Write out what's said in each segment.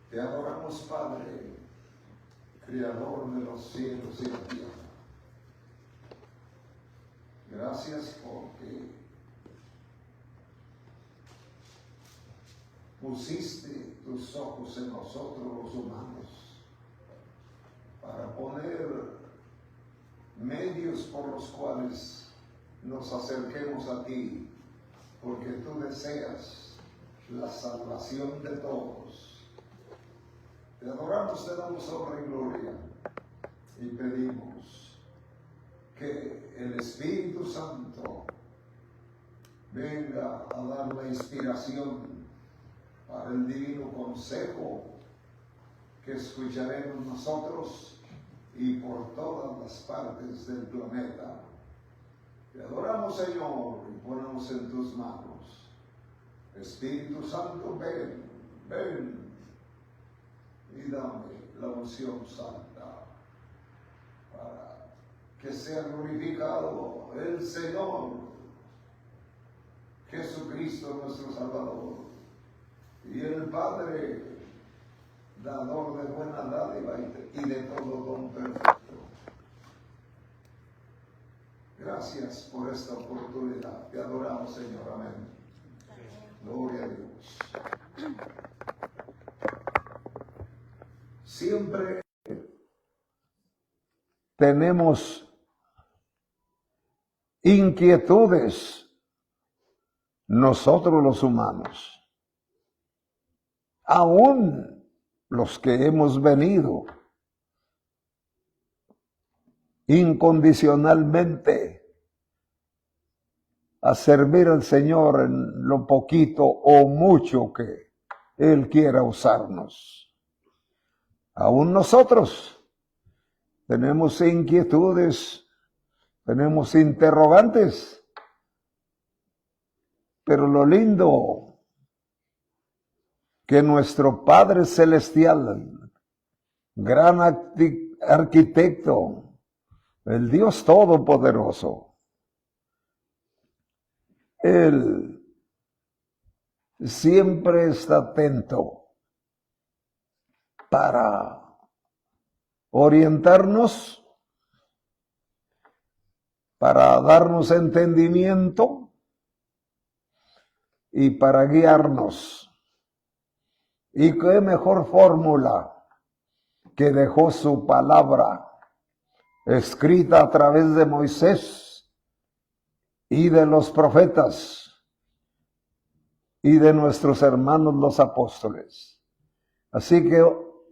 Te adoramos, Padre, Creador de los cielos y la tierra. Gracias porque pusiste tus ojos en nosotros los humanos para poner medios por los cuales nos acerquemos a ti, porque tú deseas la salvación de todos. Te adoramos, te damos honra y gloria y pedimos que el Espíritu Santo venga a dar la inspiración para el divino consejo que escucharemos nosotros y por todas las partes del planeta. Te adoramos, Señor, y ponemos en tus manos. Espíritu Santo, ven, ven y dame la unción santa para que sea glorificado el Señor Jesucristo nuestro Salvador y el Padre, dador de buena dádiva y de todo don perfecto. Gracias por esta oportunidad. Te adoramos, Señor. Amén. Gloria a Dios. Siempre tenemos inquietudes nosotros los humanos, aún los que hemos venido incondicionalmente a servir al Señor en lo poquito o mucho que Él quiera usarnos. Aún nosotros tenemos inquietudes, tenemos interrogantes, pero lo lindo que nuestro Padre Celestial, gran arquitecto, el Dios Todopoderoso, Él siempre está atento para orientarnos, para darnos entendimiento y para guiarnos. Y qué mejor fórmula que dejó su palabra escrita a través de Moisés y de los profetas y de nuestros hermanos los apóstoles. Así que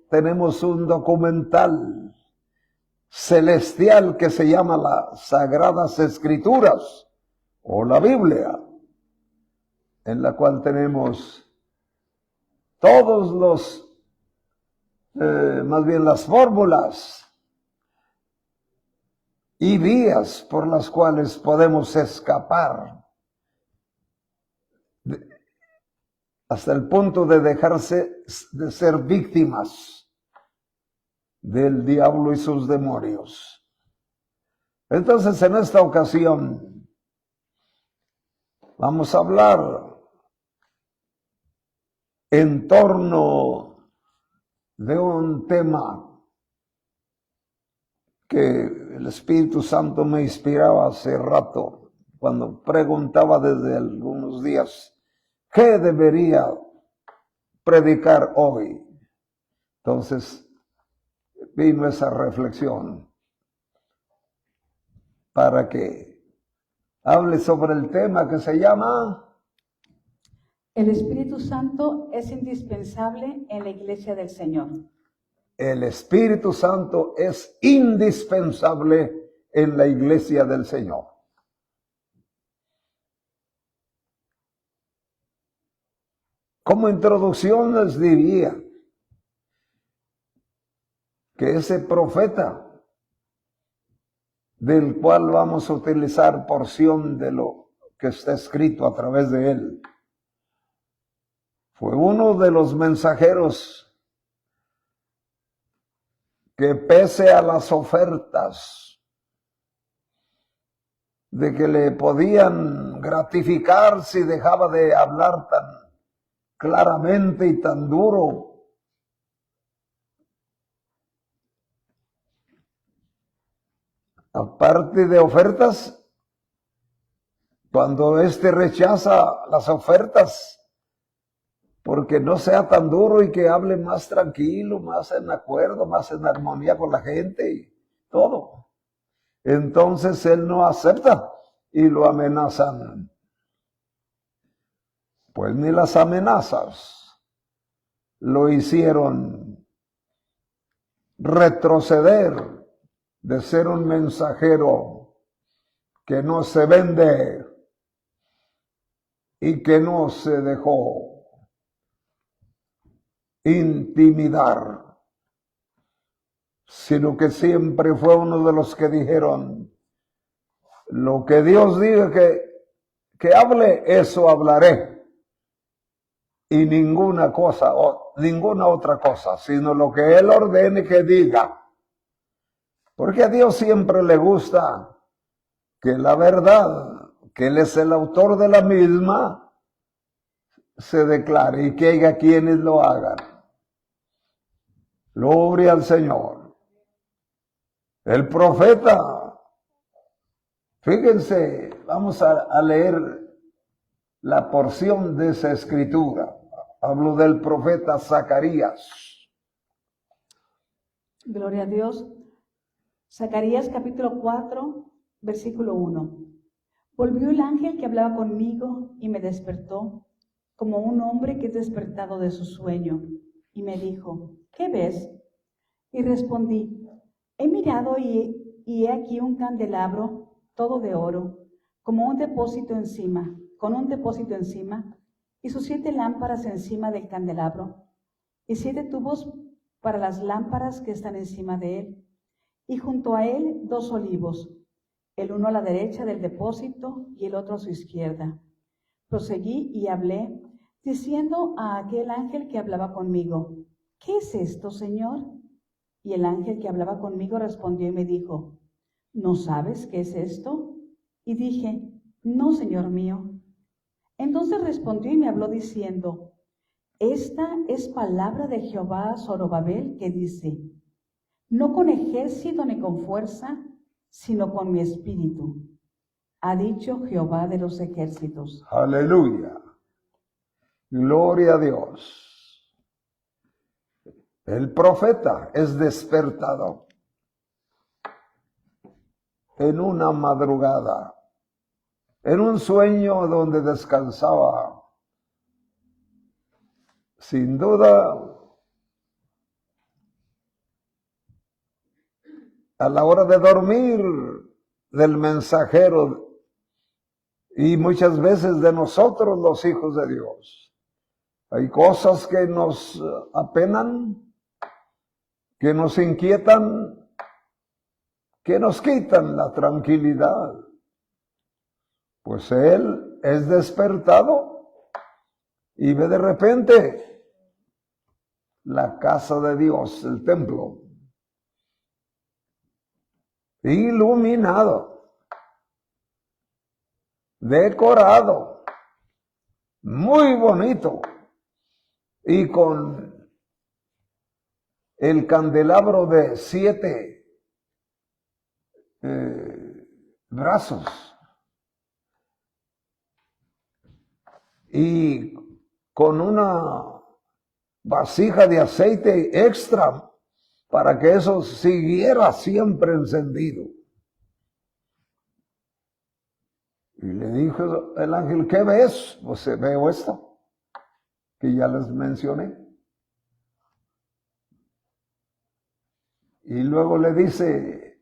tenemos un documental celestial que se llama las Sagradas Escrituras o la Biblia, en la cual tenemos todos más bien las fórmulas y vías por las cuales podemos escapar hasta el punto de dejarse de ser víctimas del diablo y sus demonios. Entonces, en esta ocasión vamos a hablar en torno de un tema que el Espíritu Santo me inspiraba hace rato, cuando preguntaba desde algunos días, ¿qué debería predicar hoy? Entonces vino esa reflexión para que hable sobre el tema que se llama El Espíritu Santo es indispensable en la Iglesia del Señor. El Espíritu Santo es indispensable en la Iglesia del Señor. Como introducción les diría que ese profeta del cual vamos a utilizar porción de lo que está escrito a través de él, fue uno de los mensajeros que, pese a las ofertas de que le podían gratificar si dejaba de hablar tan claramente y tan duro aparte de ofertas, cuando éste rechaza las ofertas, porque no sea tan duro y que hable más tranquilo, más en acuerdo, más en armonía con la gente y todo. Entonces él no acepta y lo amenazan. Pues ni las amenazas lo hicieron retroceder de ser un mensajero que no se vende y que no se dejó intimidar, sino que siempre fue uno de los que dijeron, lo que Dios diga que hable, eso hablaré, y ninguna cosa, o ninguna otra cosa, sino lo que Él ordene que diga, porque a Dios siempre le gusta que la verdad, que Él es el autor de la misma, se declare y que haya quienes lo hagan. Gloria al Señor. El profeta, fíjense, vamos a leer la porción de esa escritura. Hablo del profeta Zacarías. Gloria a Dios. Zacarías capítulo 4, versículo 1. Volvió el ángel que hablaba conmigo y me despertó, como un hombre que es despertado de su sueño, y me dijo, ¿qué ves? Y respondí, he mirado y he aquí un candelabro todo de oro, con un depósito encima, y sus 7 lámparas encima del candelabro, y 7 tubos para las lámparas que están encima de él, y junto a él 2 olivos, el uno a la derecha del depósito y el otro a su izquierda. Proseguí y hablé, diciendo a aquel ángel que hablaba conmigo, ¿qué es esto, Señor? Y el ángel que hablaba conmigo respondió y me dijo, ¿no sabes qué es esto? Y dije, no, Señor mío. Entonces respondió y me habló diciendo, esta es palabra de Jehová a Zorobabel que dice, no con ejército ni con fuerza, sino con mi espíritu, ha dicho Jehová de los ejércitos. Aleluya. Gloria a Dios. El profeta es despertado en una madrugada, en un sueño donde descansaba. Sin duda, a la hora de dormir del mensajero y muchas veces de nosotros los hijos de Dios. Hay cosas que nos apenan, que nos inquietan, que nos quitan la tranquilidad. Pues él es despertado y ve de repente la casa de Dios, el templo, iluminado, decorado, muy bonito, y con el candelabro de 7 brazos y con una vasija de aceite extra para que eso siguiera siempre encendido. Y le dijo el ángel, ¿qué ves? Pues veo esto que ya les mencioné. Y luego le dice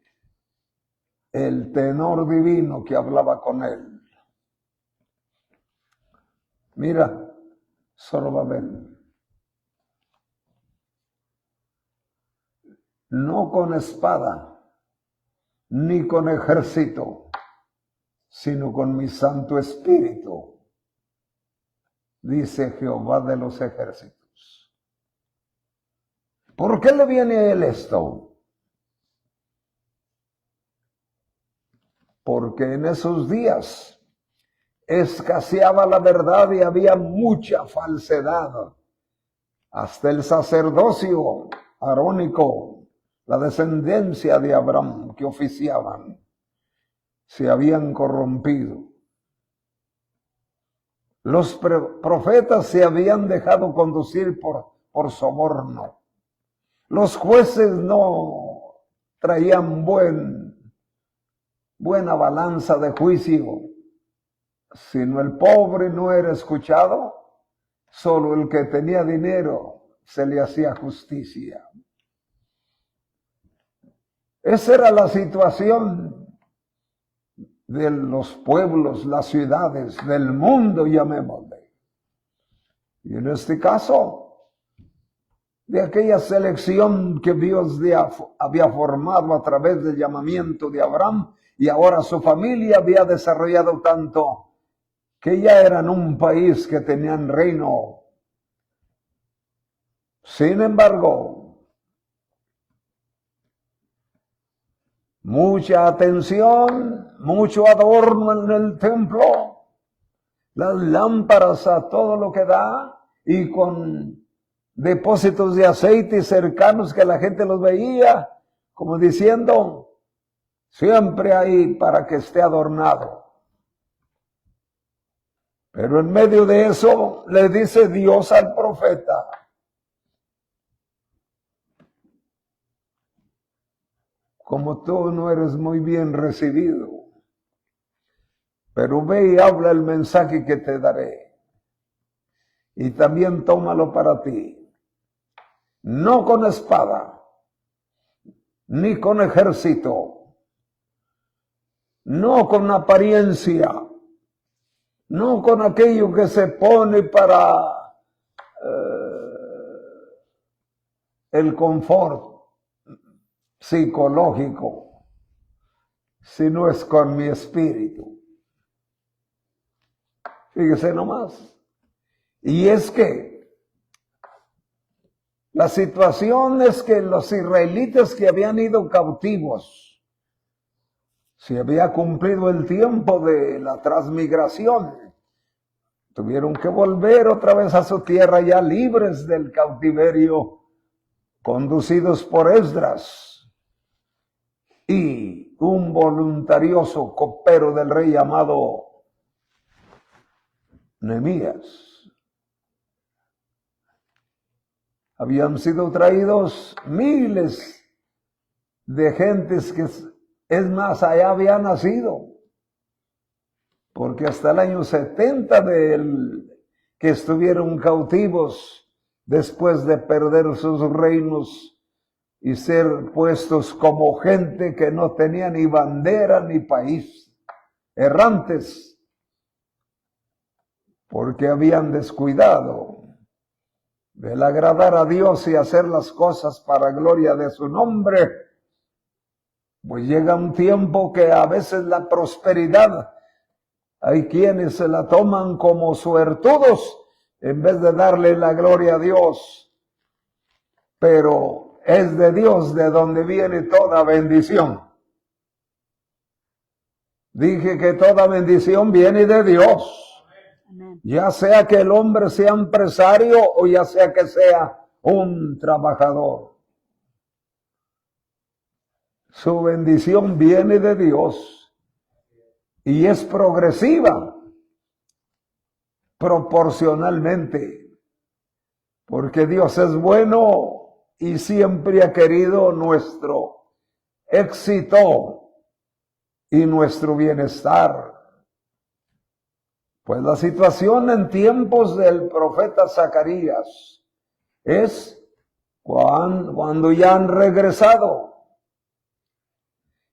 el tenor divino que hablaba con él, mira, Zorobabel, no con espada, ni con ejército, sino con mi Santo Espíritu, dice Jehová de los ejércitos. ¿Por qué le viene a él esto? Porque en esos días escaseaba la verdad y había mucha falsedad. Hasta el sacerdocio arónico, la descendencia de Abraham que oficiaban, se habían corrompido. Los profetas se habían dejado conducir por soborno. Los jueces no traían buena balanza de juicio, sino el pobre no era escuchado, solo el que tenía dinero se le hacía justicia. Esa era la situación de los pueblos, las ciudades, del mundo, llamémosle. Y en este caso, de aquella selección que Dios había formado a través del llamamiento de Abraham, y ahora su familia había desarrollado tanto que ya eran un país que tenían reino. Sin embargo, mucha atención, mucho adorno en el templo, las lámparas a todo lo que da y con depósitos de aceite cercanos que la gente los veía, como diciendo, siempre ahí para que esté adornado. Pero en medio de eso le dice Dios al profeta, como tú no eres muy bien recibido, pero ve y habla el mensaje que te daré. Y también tómalo para ti. No con espada, ni con ejército, no con apariencia, no con aquello que se pone para el confort psicológico, sino es con mi espíritu. Fíjese nomás. Y es que la situación es que los israelitas que habían ido cautivos, se había cumplido el tiempo de la transmigración, tuvieron que volver otra vez a su tierra ya libres del cautiverio, conducidos por Esdras y un voluntarioso copero del rey llamado Nehemías. Habían sido traídos miles de gentes que, es más, allá habían nacido, porque hasta el año 70 que estuvieron cautivos después de perder sus reinos y ser puestos como gente que no tenía ni bandera ni país, errantes, porque habían descuidado del agradar a Dios y hacer las cosas para gloria de su nombre. Pues llega un tiempo que a veces la prosperidad, hay quienes se la toman como suertudos en vez de darle la gloria a Dios. Pero es de Dios de donde viene toda bendición. Dije que toda bendición viene de Dios. Ya sea que el hombre sea empresario o ya sea que sea un trabajador. Su bendición viene de Dios y es progresiva, proporcionalmente, porque Dios es bueno y siempre ha querido nuestro éxito y nuestro bienestar. Pues la situación en tiempos del profeta Zacarías es cuando ya han regresado,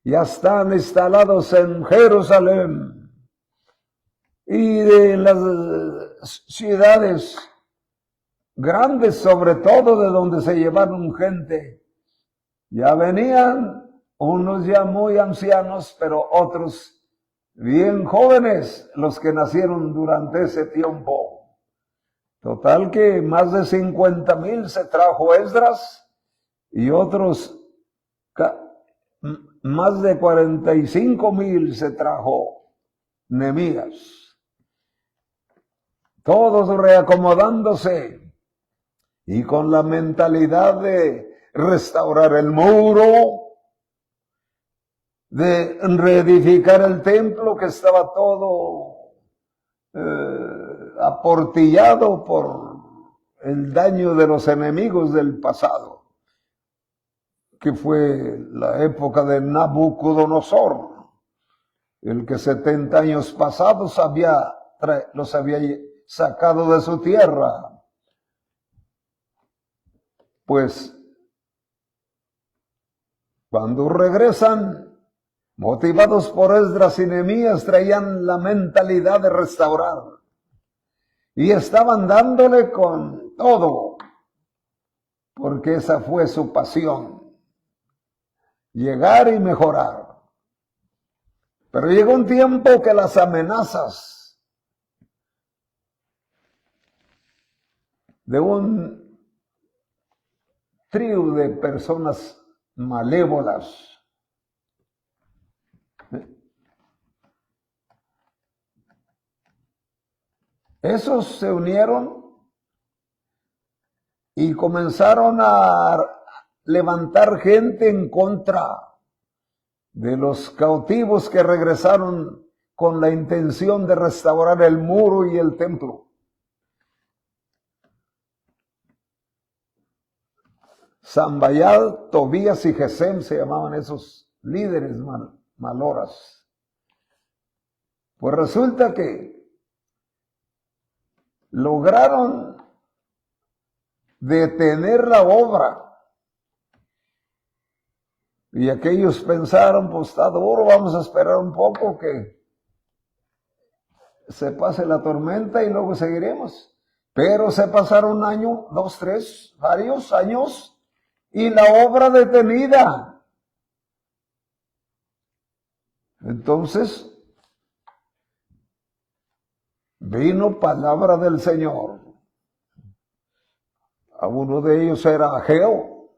ya están instalados en Jerusalén y en las ciudades grandes, sobre todo de donde se llevaron gente. Ya venían unos ya muy ancianos, pero otros bien jóvenes, los que nacieron durante ese tiempo. Total que más de 50,000 se trajo Esdras y otros más de 45,000 se trajo Nehemías. Todos reacomodándose y con la mentalidad de restaurar el muro, de reedificar el templo que estaba todo aportillado por el daño de los enemigos del pasado, que fue la época de Nabucodonosor, el que 70 años pasados los había sacado de su tierra. Pues cuando regresan, motivados por Esdras y Nehemías, traían la mentalidad de restaurar y estaban dándole con todo, porque esa fue su pasión, llegar y mejorar. Pero llegó un tiempo que las amenazas de un trío de personas malévolas esos se unieron y comenzaron a levantar gente en contra de los cautivos que regresaron con la intención de restaurar el muro y el templo. Sambayal, Tobías y Gesem se llamaban esos líderes maloras. Pues resulta que lograron detener la obra. Y aquellos pensaron, pues está duro, vamos a esperar un poco que se pase la tormenta y luego seguiremos. Pero se pasaron un año, 2, 3, varios años, y la obra detenida. Entonces, vino palabra del Señor. A uno de ellos era Ageo.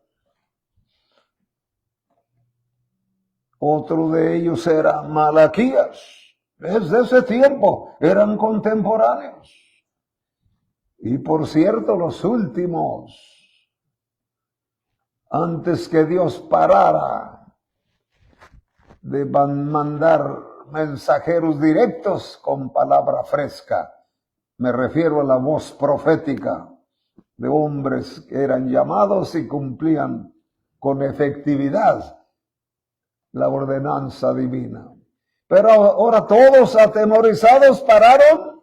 Otro de ellos era Malaquías. Desde ese tiempo eran contemporáneos. Y por cierto, los últimos, antes que Dios parara de mandar mensajeros directos con palabra fresca, me refiero a la voz profética de hombres que eran llamados y cumplían con efectividad la ordenanza divina. Pero ahora todos atemorizados pararon.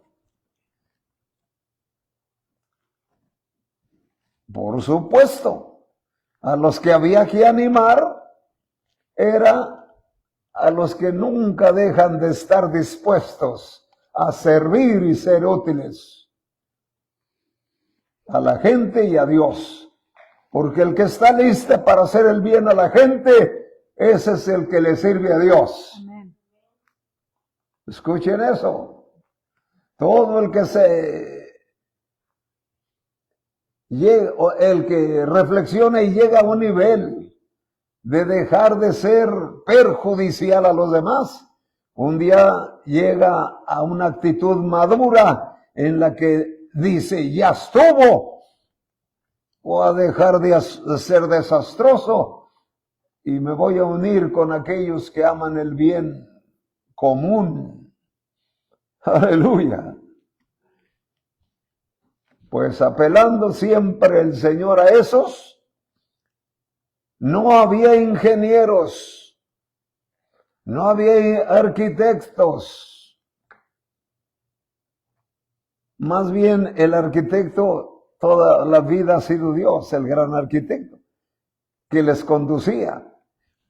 Por supuesto, a los que había que animar era a los que nunca dejan de estar dispuestos a servir y ser útiles a la gente y a Dios. Porque el que está listo para hacer el bien a la gente, ese es el que le sirve a Dios. Amén. Escuchen eso. Todo el que el que reflexiona y llega a un nivel de dejar de ser perjudicial a los demás, un día llega a una actitud madura en la que dice, ya estuvo, o a dejar de ser desastroso y me voy a unir con aquellos que aman el bien común. Aleluya. Pues apelando siempre el Señor a esos, no había ingenieros, no había arquitectos. Más bien el arquitecto toda la vida ha sido Dios, el gran arquitecto, que les conducía.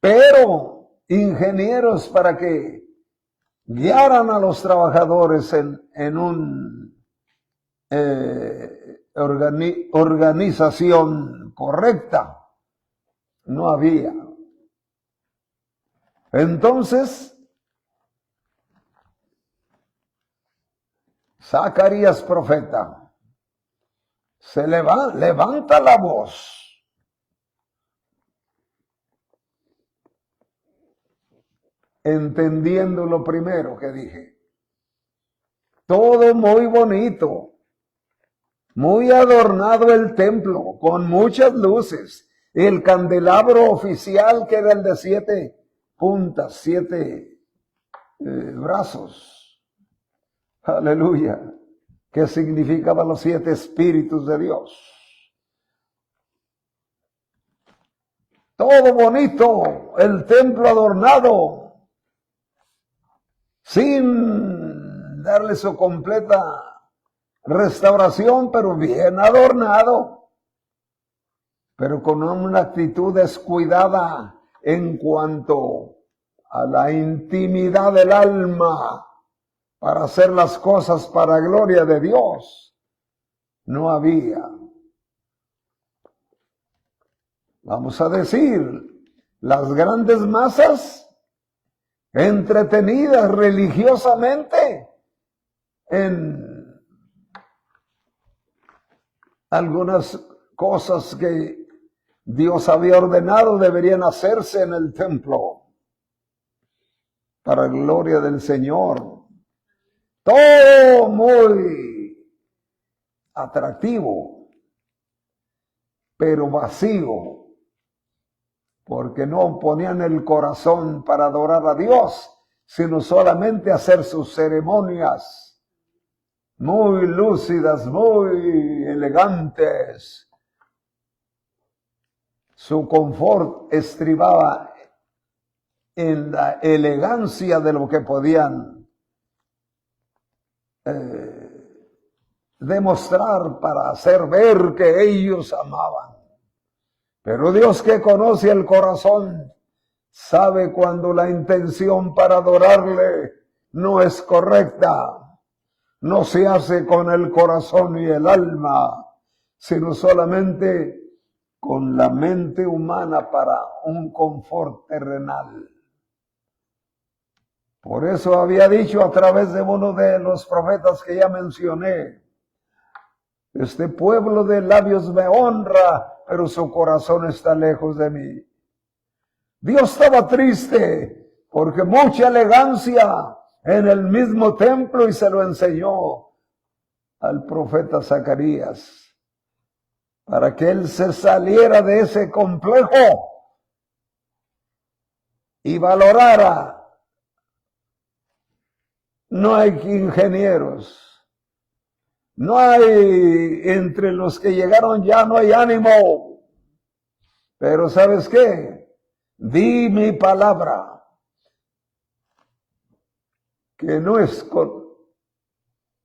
Pero ingenieros para que guiaran a los trabajadores en un organización correcta, no había. Entonces, Zacarías profeta se levanta la voz. Entendiendo lo primero que dije. Todo muy bonito, muy adornado el templo, con muchas luces. El candelabro oficial, que era el de 7 puntas, 7 brazos. Aleluya. ¿Qué significaban los 7 espíritus de Dios? Todo bonito, el templo adornado, sin darle su completa restauración, pero bien adornado, pero con una actitud descuidada en cuanto a la intimidad del alma para hacer las cosas para gloria de Dios. No había. Vamos a decir, las grandes masas entretenidas religiosamente en algunas cosas que Dios había ordenado deberían hacerse en el templo para gloria del Señor. Todo muy atractivo, pero vacío, porque no ponían el corazón para adorar a Dios, sino solamente hacer sus ceremonias muy lúcidas, muy elegantes. Su confort estribaba en la elegancia de lo que podían demostrar para hacer ver que ellos amaban. Pero Dios, que conoce el corazón, sabe cuando la intención para adorarle no es correcta. No se hace con el corazón y el alma, sino solamente con la mente humana para un confort terrenal. Por eso había dicho a través de uno de los profetas que ya mencioné: este pueblo de labios me honra, pero su corazón está lejos de mí. Dios estaba triste porque mucha elegancia en el mismo templo, y se lo enseñó al profeta Zacarías para que él se saliera de ese complejo y valorara. No hay ingenieros. No hay, entre los que llegaron ya no hay ánimo. Pero ¿sabes qué? Di mi palabra, que no es con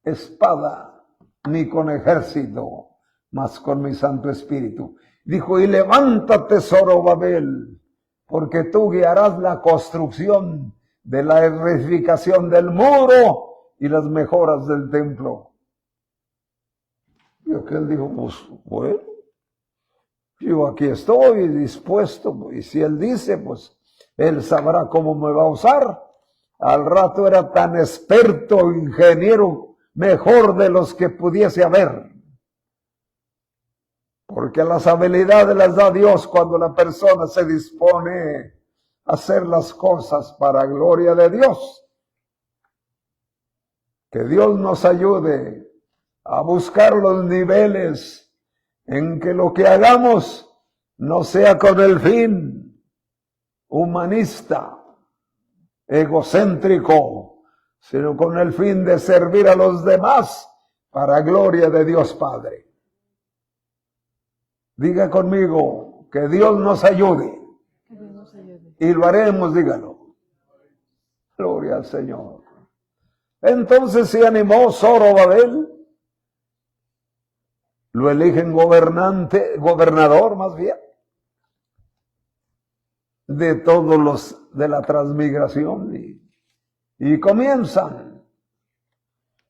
espada ni con ejército, mas con mi Santo Espíritu. Dijo: y levántate, Zorobabel, porque tú guiarás la construcción de la edificación del muro y las mejoras del templo. Y aquel dijo: pues bueno, yo aquí estoy dispuesto, y si él dice, pues él sabrá cómo me va a usar. Al rato era tan experto, ingeniero, mejor de los que pudiese haber. Porque las habilidades las da Dios cuando la persona se dispone a hacer las cosas para gloria de Dios. Que Dios nos ayude a buscar los niveles en que lo que hagamos no sea con el fin humanista, egocéntrico, sino con el fin de servir a los demás para gloria de Dios Padre. Diga conmigo: que Dios nos ayude. Que Dios nos ayude. Y lo haremos, dígalo. Gloria al Señor. Entonces se animó Zorobabel. Lo eligen gobernador más bien, de todos los de la transmigración, y comienzan.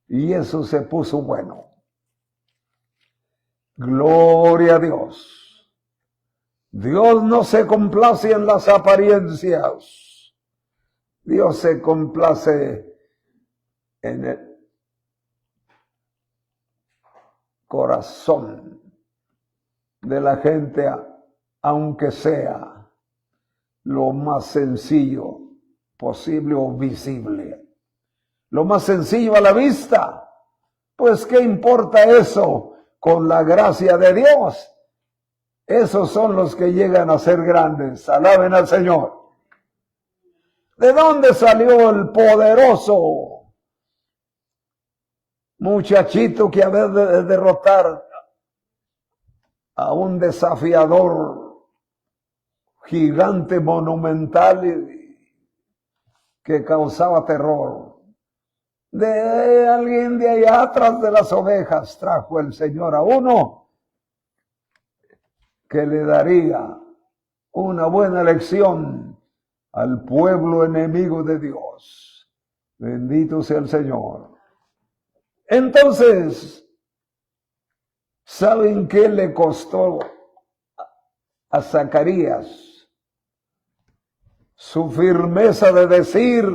Y eso se puso bueno. Gloria a Dios. Dios no se complace en las apariencias. Dios se complace en el corazón de la gente, aunque sea lo más sencillo posible o visible. Lo más sencillo a la vista. Pues ¿qué importa eso con la gracia de Dios? Esos son los que llegan a ser grandes. Alaben al Señor. ¿De dónde salió el poderoso muchachito que había de derrotar a un desafiador gigante monumental que causaba terror? De alguien de allá atrás de las ovejas trajo el Señor a uno que le daría una buena lección al pueblo enemigo de Dios. Bendito sea el Señor. Entonces, ¿saben qué le costó a Zacarías? Su firmeza de decir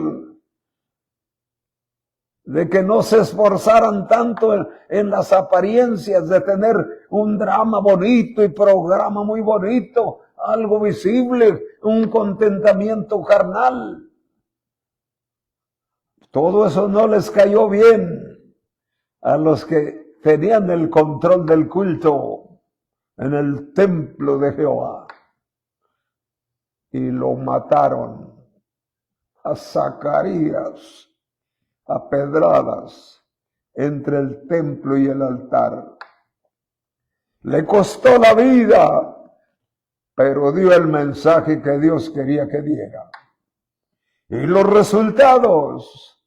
de que no se esforzaran tanto en las apariencias, de tener un drama bonito y programa muy bonito, algo visible, un contentamiento carnal. Todo eso no les cayó bien a los que tenían el control del culto en el templo de Jehová. Y lo mataron a Zacarías a pedradas entre el templo y el altar. Le costó la vida, pero dio el mensaje que Dios quería que diera. Y los resultados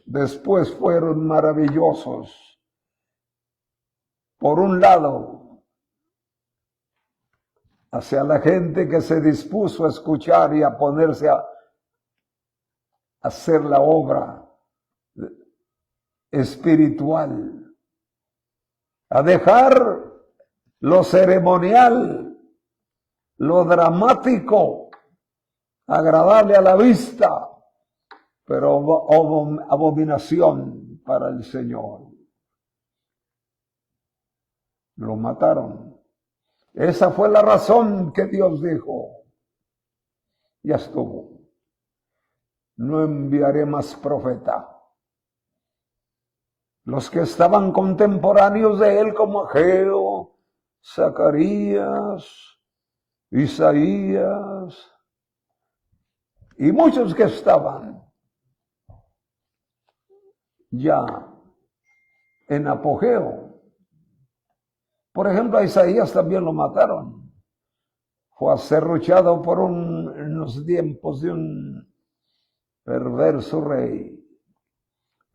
después fueron maravillosos. Por un lado, hacia la gente que se dispuso a escuchar y a ponerse a hacer la obra espiritual, a dejar lo ceremonial, lo dramático, agradable a la vista, pero abominación para el Señor. Lo mataron. Esa fue la razón que Dios dijo: ya estuvo. No enviaré más profeta. Los que estaban contemporáneos de él, como Ageo, Zacarías, Isaías y muchos que estaban ya en apogeo. Por ejemplo, a Isaías también lo mataron. Fue aserruchado en los tiempos de un perverso rey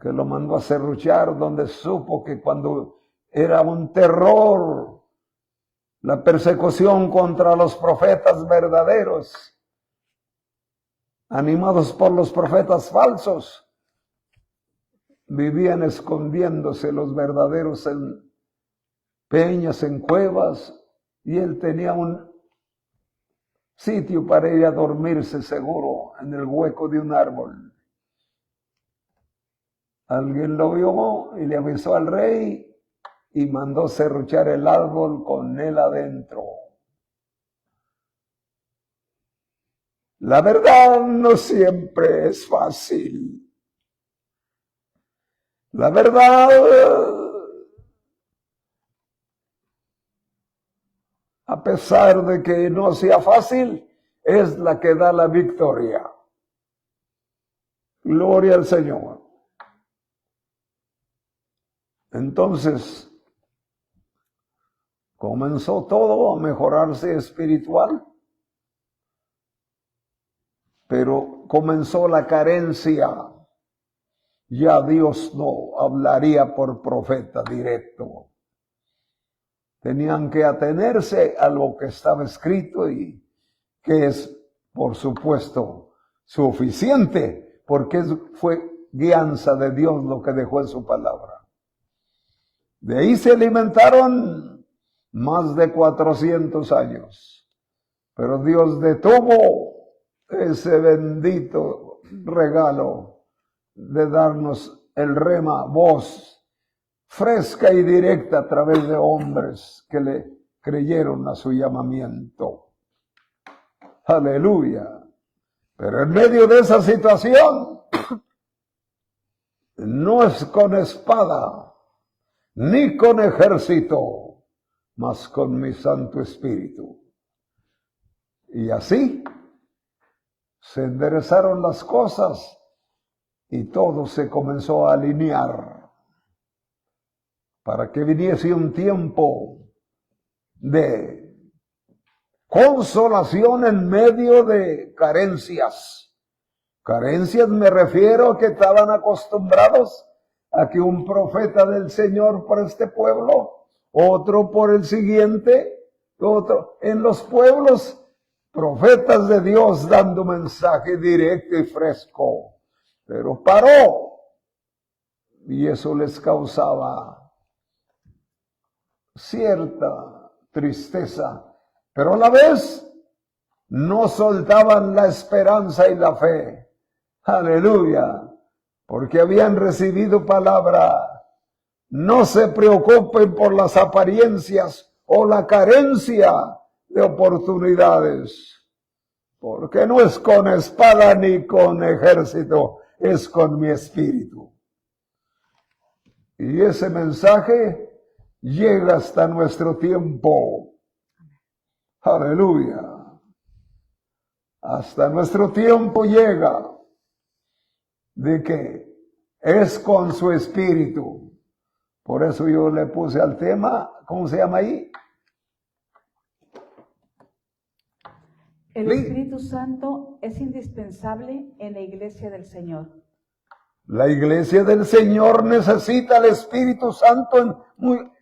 que lo mandó a serruchar, donde supo que cuando era un terror la persecución contra los profetas verdaderos, animados por los profetas falsos, vivían escondiéndose los verdaderos en peñas, en cuevas, y él tenía un sitio para ir a dormirse seguro en el hueco de un árbol. Alguien lo vio y le avisó al rey y mandó serruchar el árbol con él adentro. La verdad no siempre es fácil. La verdad, a pesar de que no sea fácil, es la que da la victoria. Gloria al Señor. Entonces, comenzó todo a mejorarse espiritual, pero comenzó la carencia. Ya Dios no hablaría por profeta directo. Tenían que atenerse a lo que estaba escrito y que es, por supuesto, suficiente, porque fue guianza de Dios lo que dejó en su palabra. De ahí se alimentaron más de 400 años. Pero Dios detuvo ese bendito regalo de darnos el rema, voz fresca y directa a través de hombres que le creyeron a su llamamiento. Aleluya. Pero en medio de esa situación, no es con espada, ni con ejército, mas con mi Santo Espíritu. Y así se enderezaron las cosas y todo se comenzó a alinear para que viniese un tiempo de consolación en medio de carencias. Carencias me refiero a que estaban acostumbrados a que un profeta del Señor por este pueblo, otro por el siguiente, otro en los pueblos, profetas de Dios dando mensaje directo y fresco. Pero paró y eso les causaba cierta tristeza, pero a la vez no soltaban la esperanza y la fe. Aleluya, porque habían recibido palabra. No se preocupen por las apariencias o la carencia de oportunidades, porque no es con espada ni con ejército, es con mi espíritu. Y ese mensaje llega hasta nuestro tiempo. Aleluya. Hasta nuestro tiempo llega de que es con su espíritu. Por eso yo le puse al tema, ¿cómo se llama ahí? El Espíritu Santo es indispensable en la iglesia del Señor. La iglesia del Señor necesita el Espíritu Santo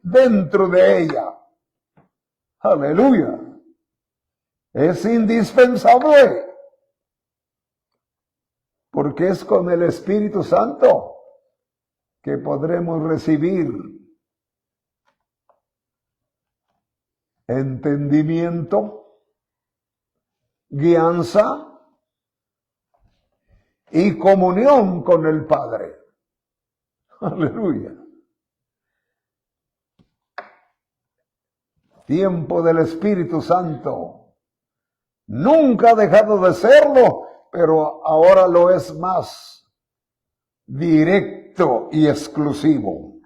dentro de ella. Aleluya. Es indispensable. Porque es con el Espíritu Santo que podremos recibir entendimiento, guianza y comunión con el Padre. Aleluya. Tiempo del Espíritu Santo. Nunca ha dejado de serlo, pero ahora lo es más directo y exclusivo.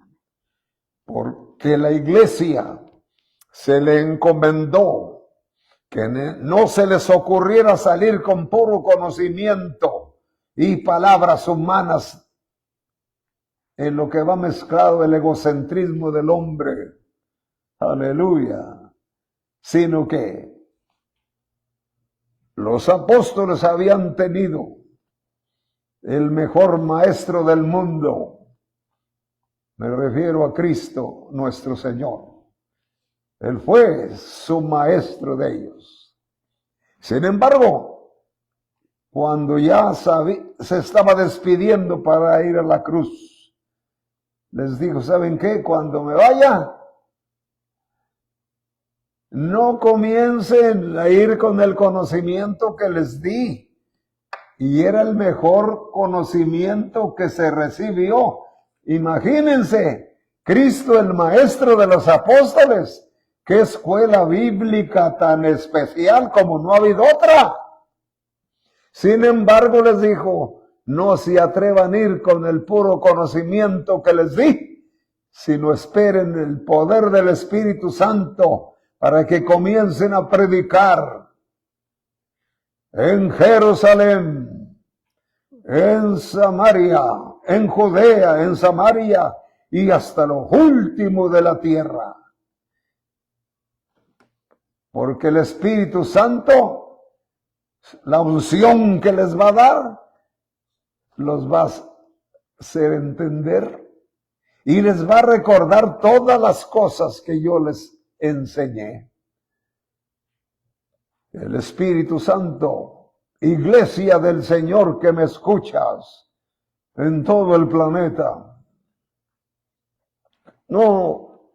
Porque la iglesia se le encomendó que no se les ocurriera salir con puro conocimiento y palabras humanas, en lo que va mezclado el egocentrismo del hombre. Aleluya. Sino que los apóstoles habían tenido el mejor maestro del mundo. Me refiero a Cristo, nuestro Señor. Él fue su maestro de ellos. Sin embargo, cuando ya se estaba despidiendo para ir a la cruz, les dijo, ¿saben qué? Cuando me vaya, no comiencen a ir con el conocimiento que les di. Y era el mejor conocimiento que se recibió. Imagínense, Cristo el maestro de los apóstoles. Qué escuela bíblica tan especial como no ha habido otra. Sin embargo, les dijo, no se atrevan a ir con el puro conocimiento que les di, sino esperen el poder del Espíritu Santo para que comiencen a predicar en Jerusalén, en Samaria, en Judea, en Samaria y hasta lo último de la tierra. Porque el Espíritu Santo, la unción que les va a dar, los va a hacer entender y les va a recordar todas las cosas que yo les enseñé. El Espíritu Santo, iglesia del Señor que me escuchas en todo el planeta, no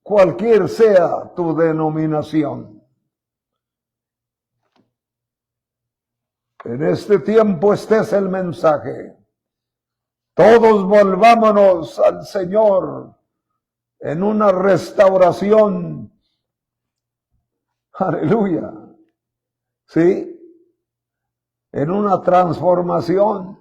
cualquier sea tu denominación. En este tiempo este es el mensaje. Todos volvámonos al Señor en una restauración. Aleluya. ¿Sí? En una transformación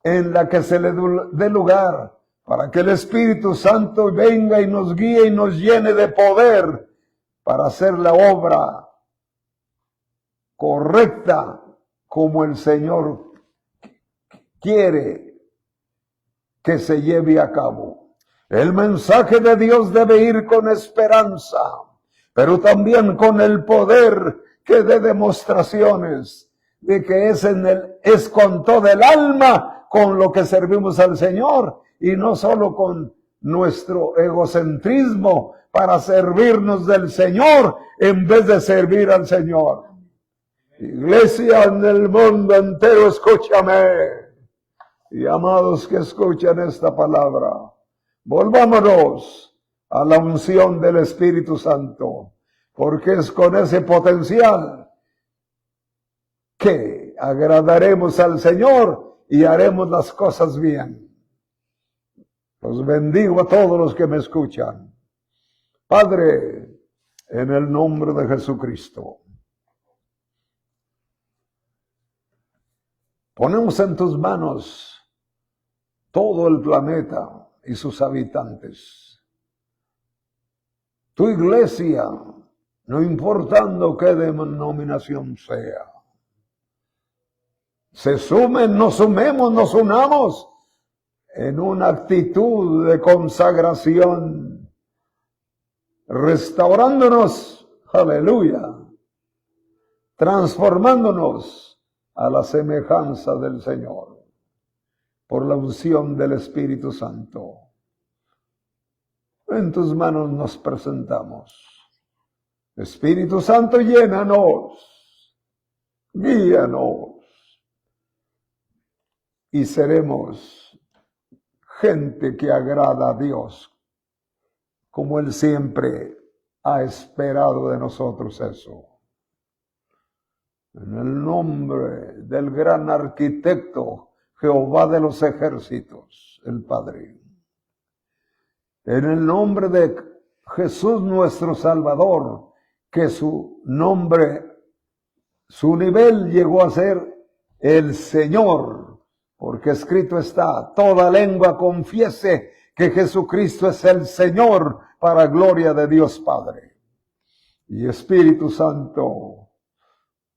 en la que se le dé lugar para que el Espíritu Santo venga y nos guíe y nos llene de poder para hacer la obra correcta como el Señor quiere que se lleve a cabo. El mensaje de Dios debe ir con esperanza, pero también con el poder que dé demostraciones de que es con todo el alma con lo que servimos al Señor, y no solo con nuestro egocentrismo para servirnos del Señor en vez de servir al Señor. Iglesia en el mundo entero, escúchame. Y amados que escuchan esta palabra, volvámonos a la unción del Espíritu Santo, porque es con ese potencial que agradaremos al Señor y haremos las cosas bien. Los bendigo a todos los que me escuchan. Padre, en el nombre de Jesucristo, ponemos en tus manos todo el planeta y sus habitantes. Tu iglesia, no importando qué denominación sea. Se sumen, nos sumemos, nos unamos en una actitud de consagración, restaurándonos, aleluya, transformándonos a la semejanza del Señor, por la unción del Espíritu Santo. En tus manos nos presentamos. Espíritu Santo, llénanos, guíanos, y seremos gente que agrada a Dios, como Él siempre ha esperado de nosotros eso. En el nombre del gran arquitecto Jehová de los ejércitos, el Padre. En el nombre de Jesús nuestro Salvador, que su nombre, su nivel llegó a ser el Señor, porque escrito está: toda lengua confiese que Jesucristo es el Señor, para gloria de Dios Padre. Y Espíritu Santo,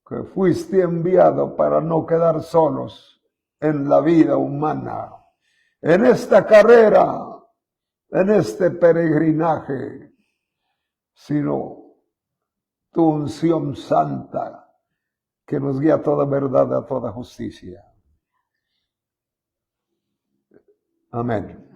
que fuiste enviado para no quedar solos en la vida humana, en esta carrera, en este peregrinaje, sino tu unción santa que nos guía a toda verdad, a toda justicia. Amén.